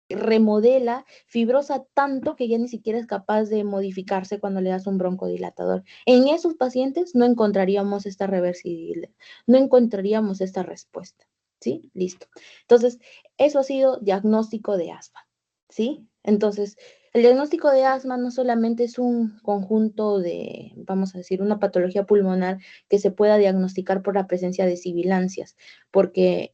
remodela, fibrosa tanto que ya ni siquiera es capaz de modificarse cuando le das un broncodilatador. En esos pacientes no encontraríamos esta reversibilidad, no encontraríamos esta respuesta. ¿Sí? Listo. Entonces, eso ha sido diagnóstico de asma. ¿Sí? Entonces, el diagnóstico de asma no solamente es un conjunto de, vamos a decir, una patología pulmonar que se pueda diagnosticar por la presencia de sibilancias, porque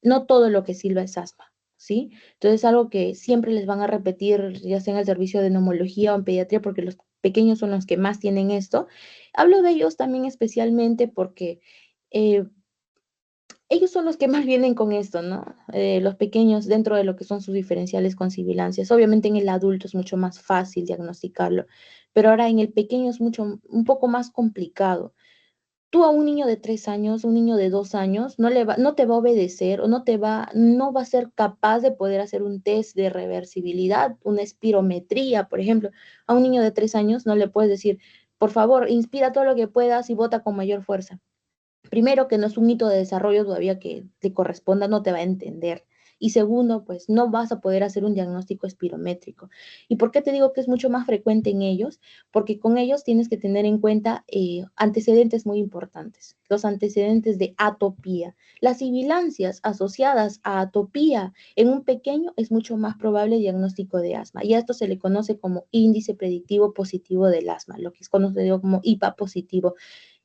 no todo lo que silba es asma. ¿Sí? Entonces, algo que siempre les van a repetir, ya sea en el servicio de neumología o en pediatría, porque los pequeños son los que más tienen esto. Hablo de ellos también especialmente porque eh, ellos son los que más vienen con esto, ¿no? Los pequeños dentro de lo que son sus diferenciales con sibilancias. Obviamente en el adulto es mucho más fácil diagnosticarlo, pero ahora en el pequeño es un poco más complicado. Tú a un niño de 3 años, un niño de 2 años, no te va a obedecer o no va a ser capaz de poder hacer un test de reversibilidad, una espirometría, por ejemplo. A un niño de 3 años no le puedes decir, por favor, inspira todo lo que puedas y bota con mayor fuerza. Primero, que no es un hito de desarrollo todavía que te corresponda, no te va a entender. Y segundo, pues no vas a poder hacer un diagnóstico espirométrico. ¿Y por qué te digo que es mucho más frecuente en ellos? Porque con ellos tienes que tener en cuenta antecedentes muy importantes. Los antecedentes de atopía. Las sibilancias asociadas a atopía en un pequeño es mucho más probable diagnóstico de asma. Y a esto se le conoce como índice predictivo positivo del asma, lo que es conocido como IPA positivo.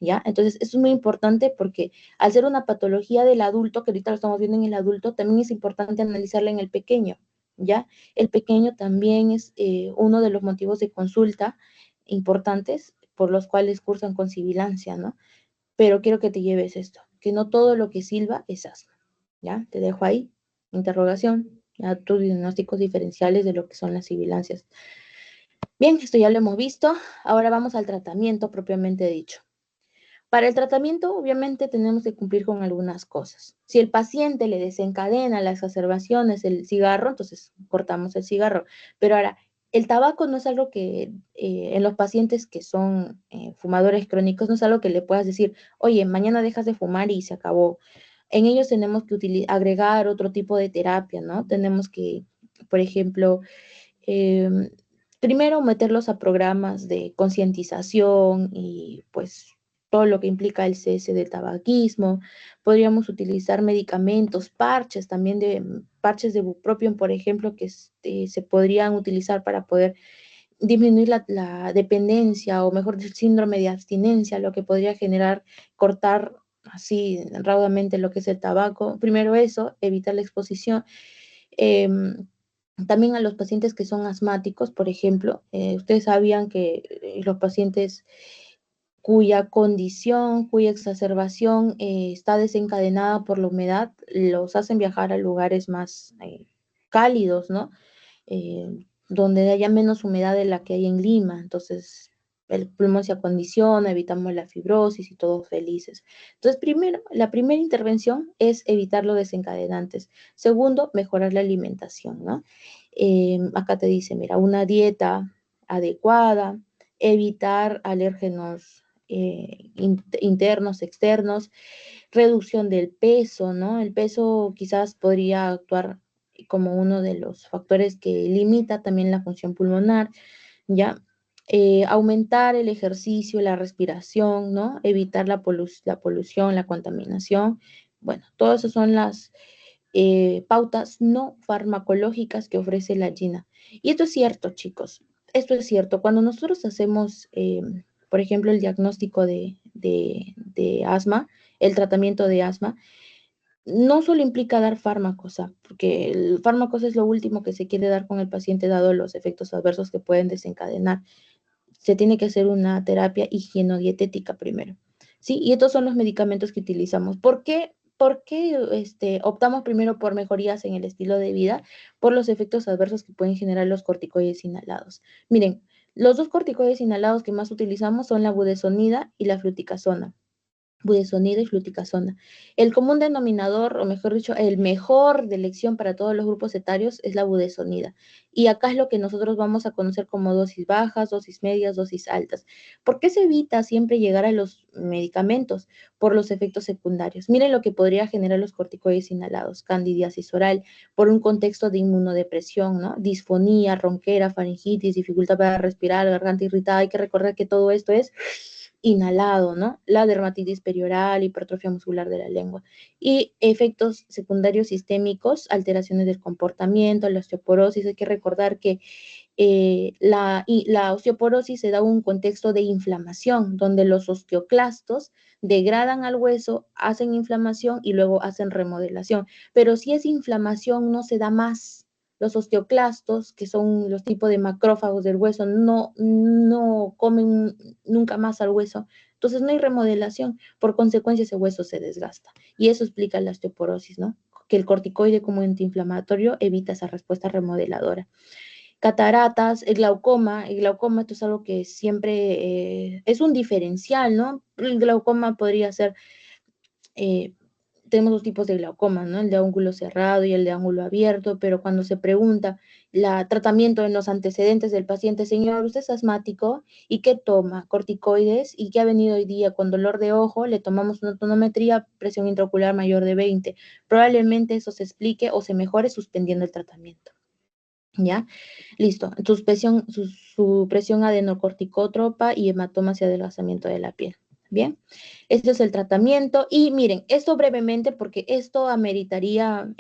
¿Ya? Entonces, eso es muy importante porque al ser una patología del adulto, que ahorita lo estamos viendo en el adulto, también es importante analizarla en el pequeño, ¿ya? El pequeño también es uno de los motivos de consulta importantes por los cuales cursan con sibilancia, ¿no? Pero quiero que te lleves esto, que no todo lo que silba es asma, ¿ya? Te dejo ahí, interrogación, ya tus diagnósticos diferenciales de lo que son las sibilancias. Bien, esto ya lo hemos visto, ahora vamos al tratamiento propiamente dicho. Para el tratamiento, obviamente, tenemos que cumplir con algunas cosas. Si el paciente le desencadena las exacerbaciones el cigarro, entonces cortamos el cigarro. Pero ahora, el tabaco no es algo que en los pacientes que son fumadores crónicos, no es algo que le puedas decir, oye, mañana dejas de fumar y se acabó. En ellos tenemos que agregar otro tipo de terapia, ¿no? Tenemos que, por ejemplo, eh, primero meterlos a programas de concientización y pues todo lo que implica el cese del tabaquismo. Podríamos utilizar medicamentos, parches también de parches de bupropión, por ejemplo, que se podrían utilizar para poder disminuir la dependencia o mejor el síndrome de abstinencia, lo que podría generar cortar así raudamente lo que es el tabaco. Primero eso, evitar la exposición. Eh, También a los pacientes que son asmáticos, por ejemplo, ustedes sabían que los pacientes cuya condición, cuya exacerbación está desencadenada por la humedad, los hacen viajar a lugares más cálidos, ¿no? Donde haya menos humedad de la que hay en Lima. Entonces, el pulmón se acondiciona, evitamos la fibrosis y todos felices. Entonces, primero, la primera intervención es evitar los desencadenantes. Segundo, mejorar la alimentación, ¿no? Acá te dice, mira, una dieta adecuada, evitar alérgenos internos, externos, reducción del peso, ¿no? El peso quizás podría actuar como uno de los factores que limita también la función pulmonar, ¿ya? Aumentar el ejercicio, la respiración, ¿no? Evitar la polución, la contaminación. Bueno, todas esas son las pautas no farmacológicas que ofrece la GINA. Y esto es cierto, chicos. Esto es cierto. Cuando nosotros hacemos, por ejemplo, el diagnóstico de asma, el tratamiento de asma, no solo implica dar fármacos, porque el fármacos es lo último que se quiere dar con el paciente dado los efectos adversos que pueden desencadenar. Se tiene que hacer una terapia higienodietética primero. ¿Sí? Y estos son los medicamentos que utilizamos. ¿Por qué optamos primero por mejorías en el estilo de vida? Por los efectos adversos que pueden generar los corticoides inhalados. Miren, los dos corticoides inhalados que más utilizamos son la budesonida y la fluticasona. budesonida y fluticasona. El común denominador, o mejor dicho, el mejor de elección para todos los grupos etarios es la budesonida. Y acá es lo que nosotros vamos a conocer como dosis bajas, dosis medias, dosis altas. ¿Por qué se evita siempre llegar a los medicamentos? Por los efectos secundarios. Miren lo que podría generar los corticoides inhalados, candidiasis oral, por un contexto de inmunodepresión, ¿no? Disfonía, ronquera, faringitis, dificultad para respirar, garganta irritada. Hay que recordar que todo esto es inhalado, ¿no? La dermatitis perioral, hipertrofia muscular de la lengua y efectos secundarios sistémicos, alteraciones del comportamiento, la osteoporosis. Hay que recordar que la osteoporosis se da en un contexto de inflamación, donde los osteoclastos degradan al hueso, hacen inflamación y luego hacen remodelación. Pero si es inflamación, no se da más. Los osteoclastos, que son los tipos de macrófagos del hueso, no comen nunca más al hueso. Entonces no hay remodelación. Por consecuencia, ese hueso se desgasta. Y eso explica la osteoporosis, ¿no? Que el corticoide como antiinflamatorio evita esa respuesta remodeladora. Cataratas, el glaucoma esto es algo que siempre es un diferencial, ¿no? El glaucoma podría ser, eh, tenemos dos tipos de glaucoma, ¿no? El de ángulo cerrado y el de ángulo abierto, pero cuando se pregunta el tratamiento en los antecedentes del paciente, señor, usted es asmático y qué toma, corticoides y qué ha venido hoy día con dolor de ojo, le tomamos una tonometría, presión intraocular mayor de 20, probablemente eso se explique o se mejore suspendiendo el tratamiento. ¿Ya? Listo. Su presión adenocorticótropa y hematomas y adelgazamiento de la piel. Bien, este es el tratamiento. Y miren, esto brevemente, porque esto ameritaría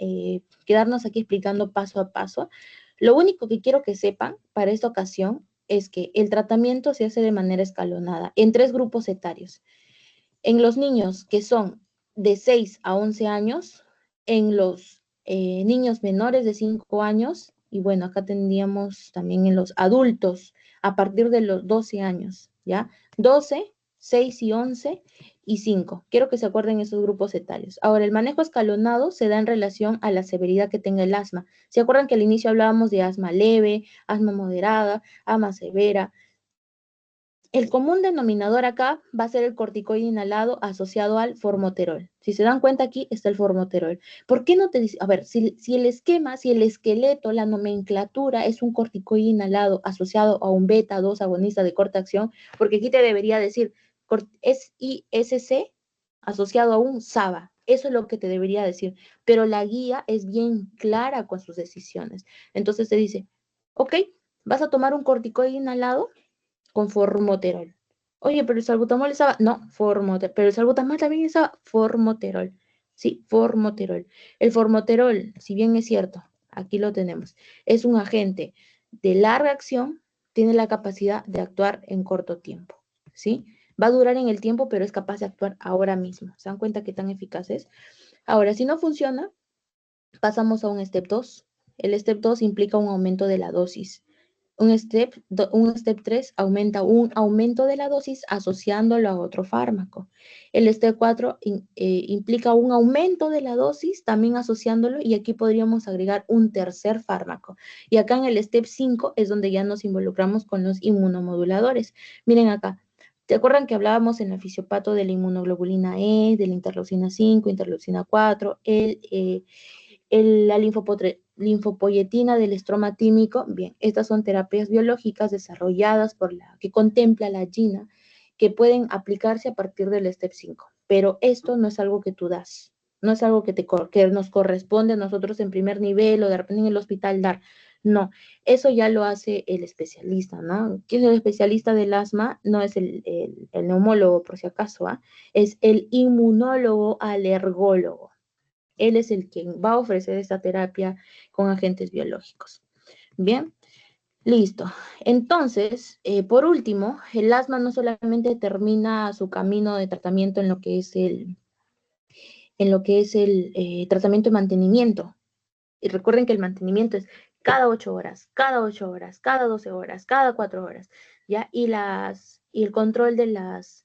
quedarnos aquí explicando paso a paso. Lo único que quiero que sepan para esta ocasión es que el tratamiento se hace de manera escalonada en 3 grupos etarios. En los niños que son de 6 a 11 años, en los niños menores de 5 años, y bueno, acá tendríamos también en los adultos a partir de los 12 años, ¿ya? 12, 6 y 11 y 5. Quiero que se acuerden esos grupos etarios. Ahora, el manejo escalonado se da en relación a la severidad que tenga el asma. ¿Se acuerdan que al inicio hablábamos de asma leve, asma moderada, asma severa? El común denominador acá va a ser el corticoide inhalado asociado al formoterol. Si se dan cuenta, aquí está el formoterol. ¿Por qué no te dice? A ver, si el esquema, si el esqueleto, la nomenclatura es un corticoide inhalado asociado a un beta 2 agonista de corta acción, porque aquí te debería decir es ISC asociado a un SABA. Eso es lo que te debería decir. Pero la guía es bien clara con sus decisiones. Entonces te dice, ok, vas a tomar un corticoide inhalado con formoterol. Oye, pero el salbutamol estaba, no, formoterol, pero el salbutamol también estaba formoterol. Sí, formoterol. El formoterol, si bien es cierto, aquí lo tenemos, es un agente de larga acción, tiene la capacidad de actuar en corto tiempo, ¿sí? Va a durar en el tiempo, pero es capaz de actuar ahora mismo. ¿Se dan cuenta qué tan eficaz es? Ahora, si no funciona, pasamos a un step 2. El step 2 implica un aumento de la dosis. Un step 3 aumenta un aumento de la dosis asociándolo a otro fármaco. El step 4 implica un aumento de la dosis también asociándolo y aquí podríamos agregar un tercer fármaco. Y acá en el step 5 es donde ya nos involucramos con los inmunomoduladores. Miren acá. ¿Te acuerdan que hablábamos en el fisiopato de la inmunoglobulina E, de la interleucina 5, interleucina 4, la linfopoyetina del estroma tímico? Bien, estas son terapias biológicas desarrolladas por la que contempla la GINA que pueden aplicarse a partir del step 5, pero esto no es algo que tú das, no es algo que nos corresponde a nosotros en primer nivel o de repente en el hospital dar. No, eso ya lo hace el especialista, ¿no? ¿Quién es el especialista del asma? No es el neumólogo, por si acaso, ¿ah? Es el inmunólogo alergólogo. Él es el quien va a ofrecer esta terapia con agentes biológicos. Bien, listo. Entonces, por último, el asma no solamente termina su camino de tratamiento en lo que es el tratamiento de mantenimiento. Y recuerden que el mantenimiento es cada 8 horas, cada 8 horas, cada 12 horas, cada 4 horas, ¿ya? Y el control de las,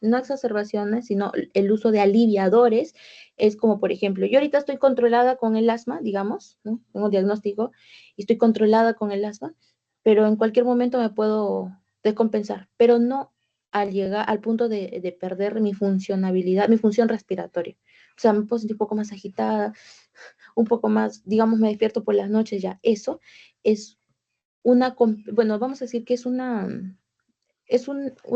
no exacerbaciones, sino el uso de aliviadores, es como, por ejemplo, yo ahorita estoy controlada con el asma, digamos, ¿no? Tengo un diagnóstico y estoy controlada con el asma, pero en cualquier momento me puedo descompensar, pero no. al llegar al punto de perder mi funcionabilidad, mi función respiratoria. O sea, me puedo sentir un poco más agitada, un poco más, digamos, me despierto por las noches ya. Eso es bueno, vamos a decir que es un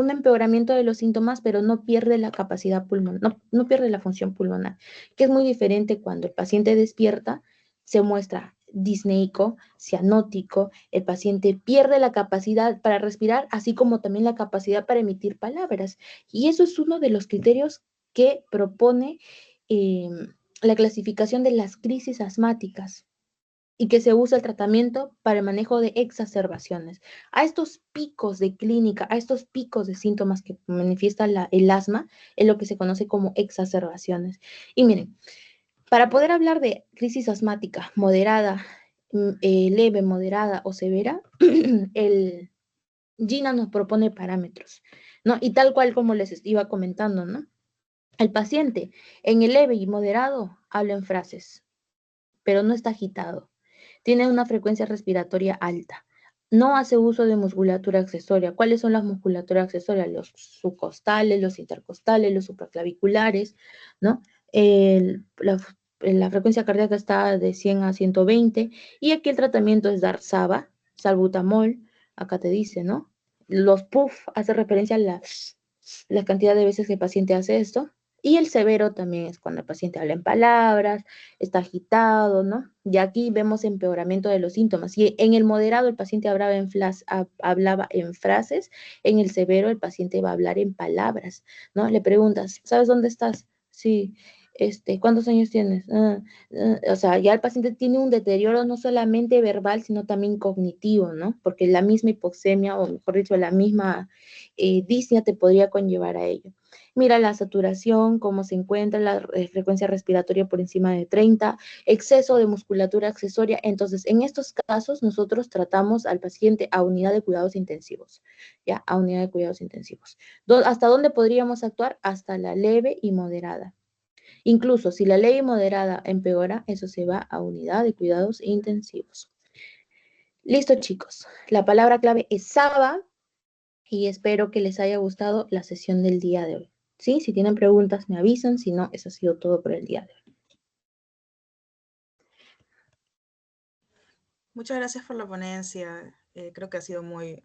empeoramiento de los síntomas, pero no pierde la capacidad pulmonar, no pierde la función pulmonar, que es muy diferente cuando el paciente despierta, se muestra disneico, cianótico, el paciente pierde la capacidad para respirar, así como también la capacidad para emitir palabras. Y eso es uno de los criterios que propone eh, la clasificación de las crisis asmáticas y que se usa el tratamiento para el manejo de exacerbaciones. A estos picos de clínica, a estos picos de síntomas que manifiesta el asma, es lo que se conoce como exacerbaciones. Y miren, para poder hablar de crisis asmática moderada, leve, moderada o severa, el GINA nos propone parámetros, ¿no? Y tal cual como les iba comentando, ¿no? El paciente en el leve y moderado habla en frases, pero no está agitado. Tiene una frecuencia respiratoria alta. No hace uso de musculatura accesoria. ¿Cuáles son las musculaturas accesorias? Los subcostales, los intercostales, los supraclaviculares, ¿no? El, la, la frecuencia cardíaca está de 100 a 120 y aquí el tratamiento es dar SABA, salbutamol, acá te dice, ¿no? Los PUF hace referencia a la cantidad de veces que el paciente hace esto. Y el severo también es cuando el paciente habla en palabras, está agitado, ¿no? Y aquí vemos empeoramiento de los síntomas. Y en el moderado el paciente hablaba en frases, en el severo el paciente va a hablar en palabras, ¿no? Le preguntas, ¿sabes dónde estás? Sí. ¿Cuántos años tienes? O sea, ya el paciente tiene un deterioro no solamente verbal, sino también cognitivo, ¿no? Porque la misma hipoxemia, o mejor dicho, la misma disnea te podría conllevar a ello. Mira la saturación, cómo se encuentra, la frecuencia respiratoria por encima de 30, exceso de musculatura accesoria. Entonces, en estos casos, nosotros tratamos al paciente a unidad de cuidados intensivos, ¿ya? A unidad de cuidados intensivos. ¿Hasta dónde podríamos actuar? Hasta la leve y moderada. Incluso si la leve y moderada empeora, eso se va a unidad de cuidados intensivos. Listo, chicos. La palabra clave es SABA y espero que les haya gustado la sesión del día de hoy. ¿Sí? Si tienen preguntas, me avisan. Si no, eso ha sido todo por el día de hoy. Muchas gracias por la ponencia. Creo que ha sido muy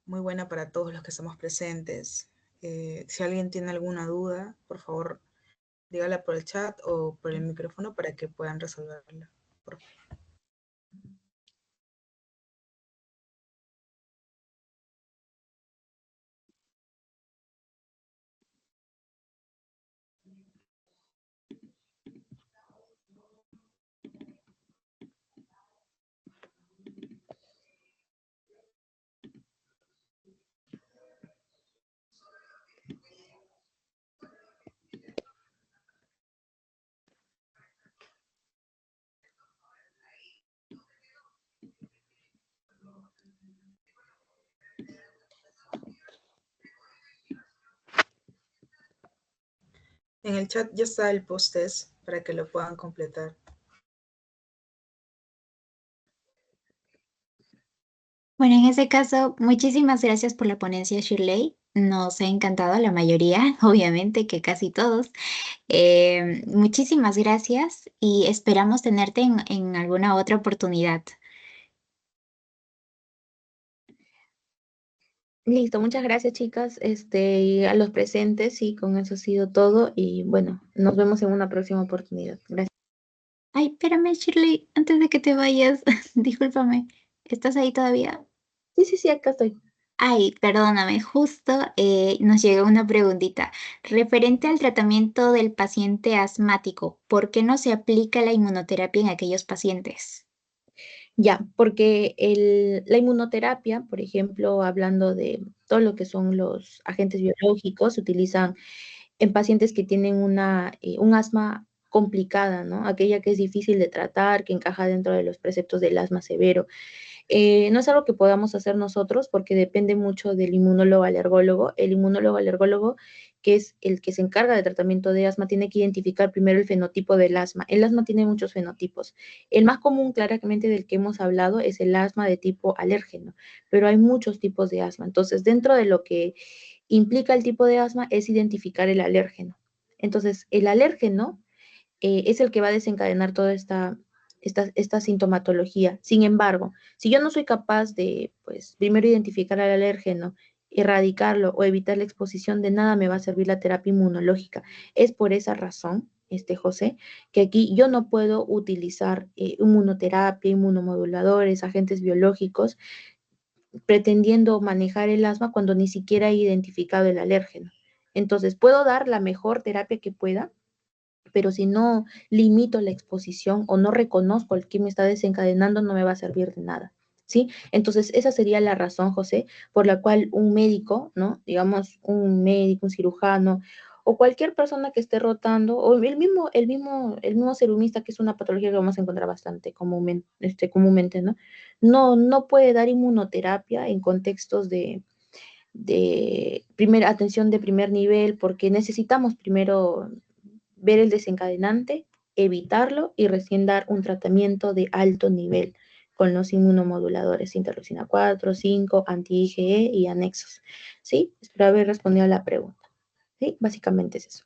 buena para todos los que estamos presentes. Si alguien tiene alguna duda, por favor, dígala por el chat o por el micrófono para que puedan resolverla. Por favor. En el chat ya está el post-test para que lo puedan completar. Bueno, en ese caso, muchísimas gracias por la ponencia, Shirley. Nos ha encantado la mayoría, obviamente que casi todos. Muchísimas gracias y esperamos tenerte en alguna otra oportunidad. Listo, muchas gracias, chicas. Y a los presentes, y con eso ha sido todo. Y bueno, nos vemos en una próxima oportunidad. Gracias. Ay, espérame, Shirley, antes de que te vayas, discúlpame, ¿estás ahí todavía? Sí, acá estoy. Ay, perdóname, justo nos llegó una preguntita. Referente al tratamiento del paciente asmático, ¿por qué no se aplica la inmunoterapia en aquellos pacientes? Ya, porque la inmunoterapia, por ejemplo, hablando de todo lo que son los agentes biológicos, se utilizan en pacientes que tienen un asma complicada, ¿no? Aquella que es difícil de tratar, que encaja dentro de los preceptos del asma severo. No es algo que podamos hacer nosotros porque depende mucho del inmunólogo alergólogo. El inmunólogo alergólogo, que es el que se encarga del tratamiento de asma, tiene que identificar primero el fenotipo del asma. El asma tiene muchos fenotipos. El más común, claramente, del que hemos hablado es el asma de tipo alérgeno, pero hay muchos tipos de asma. Entonces, dentro de lo que implica el tipo de asma es identificar el alérgeno. Entonces, el alérgeno es el que va a desencadenar toda esta sintomatología. Sin embargo, si yo no soy capaz de, pues, primero identificar el alérgeno, erradicarlo o evitar la exposición, de nada me va a servir la terapia inmunológica. Es por esa razón, José, que aquí yo no puedo utilizar inmunoterapia, inmunomoduladores, agentes biológicos, pretendiendo manejar el asma cuando ni siquiera he identificado el alérgeno. Entonces, puedo dar la mejor terapia que pueda, pero si no limito la exposición o no reconozco el que me está desencadenando, no me va a servir de nada. ¿Sí? Entonces, esa sería la razón, José, por la cual un médico, ¿no? Digamos, un médico, un cirujano, o cualquier persona que esté rotando, o el mismo serumista, que es una patología que vamos a encontrar bastante comúnmente, ¿no? No puede dar inmunoterapia en contextos de primera atención de primer nivel, porque necesitamos primero ver el desencadenante, evitarlo y recién dar un tratamiento de alto nivel con los inmunomoduladores interleucina 4, 5, anti-IgE y anexos. ¿Sí? Espero haber respondido a la pregunta. ¿Sí? Básicamente es eso.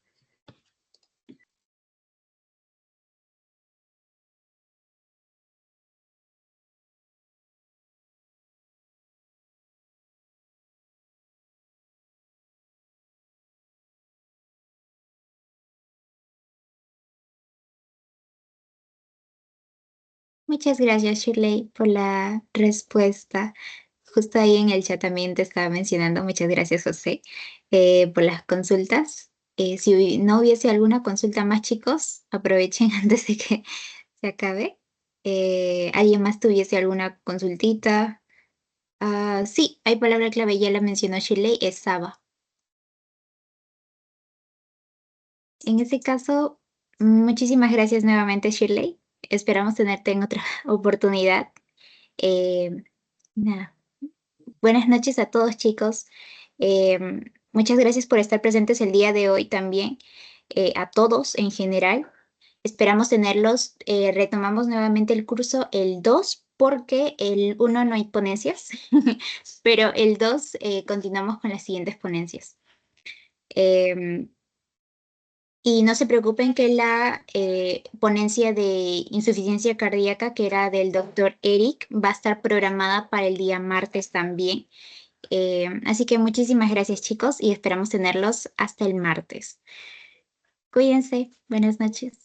Muchas gracias, Shirley, por la respuesta. Justo ahí en el chat también te estaba mencionando, muchas gracias, José, por las consultas. Si no hubiese alguna consulta más, chicos, aprovechen antes de que se acabe. ¿Alguien más tuviese alguna consultita? Sí, hay palabra clave, ya la mencionó Shirley, es SABA. En ese caso, muchísimas gracias nuevamente, Shirley. Esperamos tenerte en otra oportunidad. Nada. Buenas noches a todos, chicos. Muchas gracias por estar presentes el día de hoy también, a todos en general. Esperamos tenerlos, retomamos nuevamente el curso el 2 porque el 1 no hay ponencias, pero el 2 continuamos con las siguientes ponencias. Y no se preocupen que la ponencia de insuficiencia cardíaca, que era del doctor Eric, va a estar programada para el día martes también. Así que muchísimas gracias, chicos, y esperamos tenerlos hasta el martes. Cuídense. Buenas noches.